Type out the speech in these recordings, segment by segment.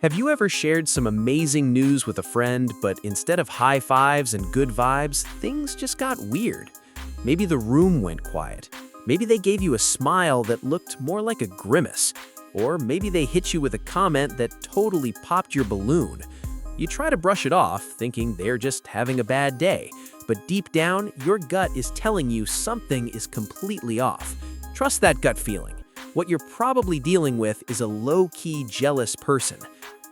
Have you ever shared some amazing news with a friend, but instead of high fives and good vibes, things just got weird? Maybe the room went quiet. Maybe they gave you a smile that looked more like a grimace. Or maybe they hit you with a comment that totally popped your balloon. You try to brush it off, thinking they're just having a bad day. But deep down, your gut is telling you something is completely off. Trust that gut feeling. What you're probably dealing with is a low-key jealous person.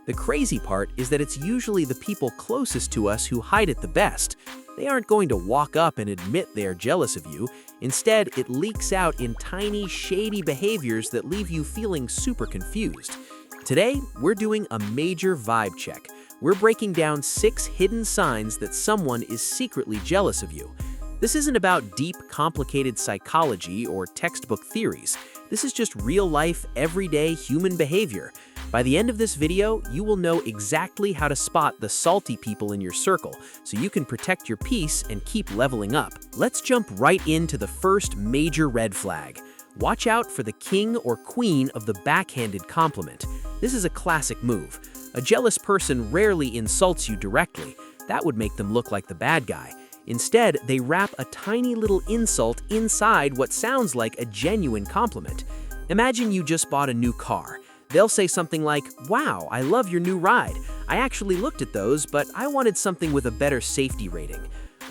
The crazy part is that it's usually the people closest to us who hide it the best. They aren't going to walk up and admit they are jealous of you. Instead, it leaks out in tiny, shady behaviors that leave you feeling super confused. Today, we're doing a major vibe check. We're breaking down 6 hidden signs that someone is secretly jealous of you. This isn't about deep, complicated psychology or textbook theories. This is just real-life, everyday human behavior. By the end of this video, you will know exactly how to spot the salty people in your circle, so you can protect your peace and keep leveling up. Let's jump right into the first major red flag. Watch out for the king or queen of the backhanded compliment. This is a classic move. A jealous person rarely insults you directly. That would make them look like the bad guy. Instead, they wrap a tiny little insult inside what sounds like a genuine compliment. Imagine you just bought a new car. They'll say something like, "Wow, I love your new ride. I actually looked at those, but I wanted something with a better safety rating."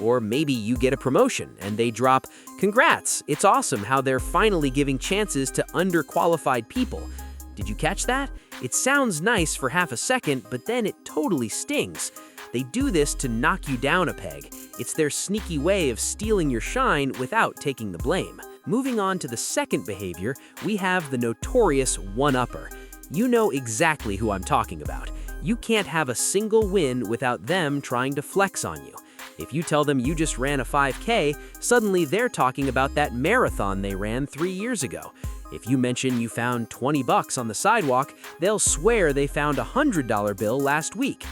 Or maybe you get a promotion and they drop, "Congrats, it's awesome how they're finally giving chances to underqualified people." Did you catch that? It sounds nice for half a second, but then it totally stings. They do this to knock you down a peg. It's their sneaky way of stealing your shine without taking the blame. Moving on to the second behavior, we have the notorious one-upper. You know exactly who I'm talking about. You can't have a single win without them trying to flex on you. If you tell them you just ran a 5K, suddenly they're talking about that marathon they ran 3 years ago. If you mention you found $20 on the sidewalk, they'll swear they found a $100 bill last week.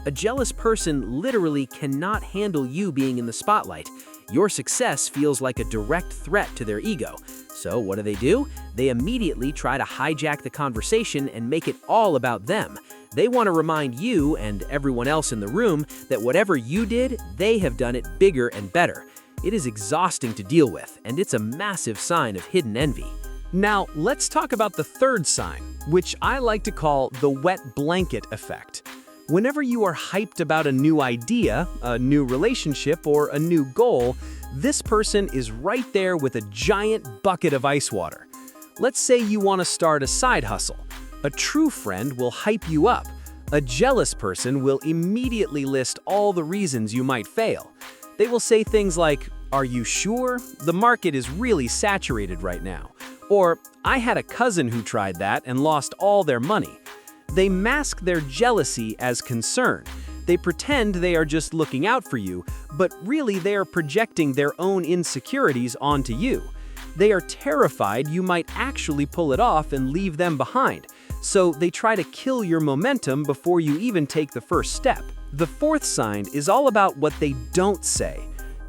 A jealous person literally cannot handle you being in the spotlight. Your success feels like a direct threat to their ego. So what do? They immediately try to hijack the conversation and make it all about them. They want to remind you and everyone else in the room that whatever you did, they have done it bigger and better. It is exhausting to deal with, and it's a massive sign of hidden envy. Now, let's talk about the third sign, which I like to call the wet blanket effect. Whenever you are hyped about a new idea, a new relationship, or a new goal, this person is right there with a giant bucket of ice water. Let's say you want to start a side hustle. A true friend will hype you up. A jealous person will immediately list all the reasons you might fail. They will say things like, "Are you sure? The market is really saturated right now." Or, "I had a cousin who tried that and lost all their money." They mask their jealousy as concern. They pretend they are just looking out for you, but really they are projecting their own insecurities onto you. They are terrified you might actually pull it off and leave them behind, so they try to kill your momentum before you even take the first step. The fourth sign is all about what they don't say.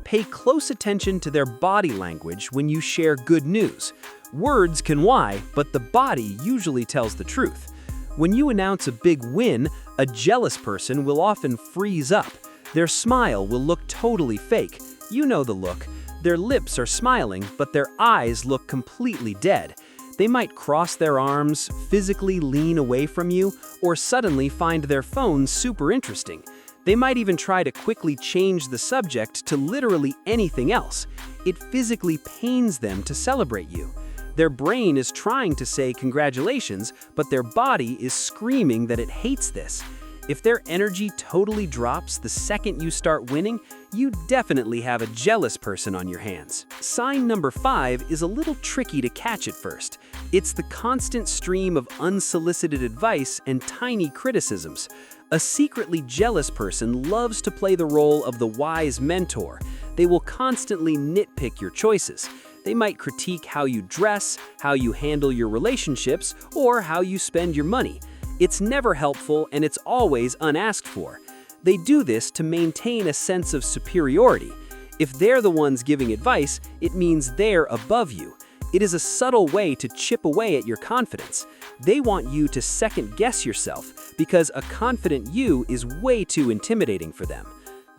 Pay close attention to their body language when you share good news. Words can lie, but the body usually tells the truth. When you announce a big win, a jealous person will often freeze up. Their smile will look totally fake. You know the look. Their lips are smiling, but their eyes look completely dead. They might cross their arms, physically lean away from you, or suddenly find their phone super interesting. They might even try to quickly change the subject to literally anything else. It physically pains them to celebrate you. Their brain is trying to say congratulations, but their body is screaming that it hates this. If their energy totally drops the second you start winning, you definitely have a jealous person on your hands. Sign number 5 is a little tricky to catch at first. It's the constant stream of unsolicited advice and tiny criticisms. A secretly jealous person loves to play the role of the wise mentor. They will constantly nitpick your choices. They might critique how you dress, how you handle your relationships, or how you spend your money. It's never helpful and it's always unasked for. They do this to maintain a sense of superiority. If they're the ones giving advice, it means they're above you. It is a subtle way to chip away at your confidence. They want you to second-guess yourself because a confident you is way too intimidating for them.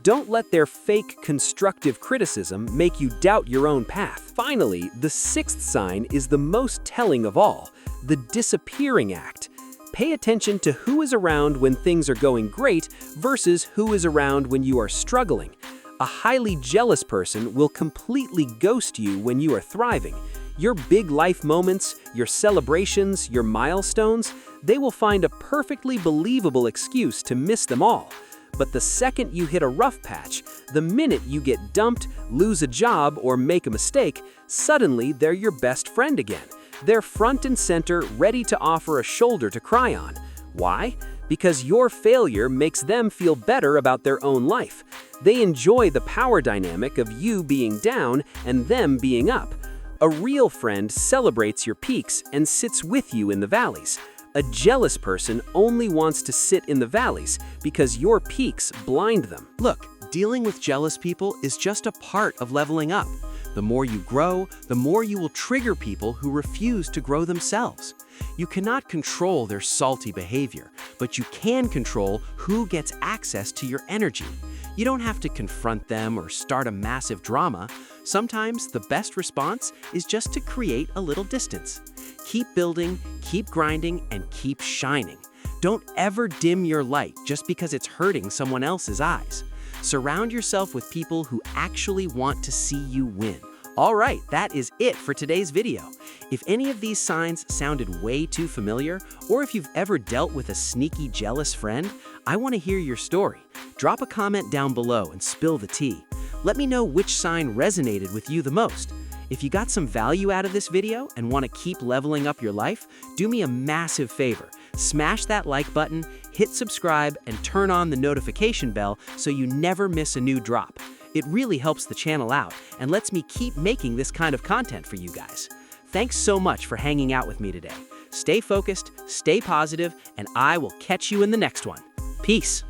Don't let their fake constructive criticism make you doubt your own path. Finally, the sixth sign is the most telling of all, the disappearing act. Pay attention to who is around when things are going great versus who is around when you are struggling. A highly jealous person will completely ghost you when you are thriving. Your big life moments, your celebrations, your milestones, they will find a perfectly believable excuse to miss them all. But the second you hit a rough patch, the minute you get dumped, lose a job, or make a mistake, suddenly they're your best friend again. They're front and center, ready to offer a shoulder to cry on. Why? Because your failure makes them feel better about their own life. They enjoy the power dynamic of you being down and them being up. A real friend celebrates your peaks and sits with you in the valleys. A jealous person only wants to sit in the valleys because your peaks blind them. Look, dealing with jealous people is just a part of leveling up. The more you grow, the more you will trigger people who refuse to grow themselves. You cannot control their salty behavior, but you can control who gets access to your energy. You don't have to confront them or start a massive drama. Sometimes the best response is just to create a little distance. Keep building, keep grinding, and keep shining. Don't ever dim your light just because it's hurting someone else's eyes. Surround yourself with people who actually want to see you win. All right, that is it for today's video. If any of these signs sounded way too familiar, or if you've ever dealt with a sneaky jealous friend, I want to hear your story. Drop a comment down below and spill the tea. Let me know which sign resonated with you the most. If you got some value out of this video and want to keep leveling up your life, do me a massive favor. Smash that like button, hit subscribe, and turn on the notification bell so you never miss a new drop. It really helps the channel out and lets me keep making this kind of content for you guys. Thanks so much for hanging out with me today. Stay focused, stay positive, and I will catch you in the next one. Peace.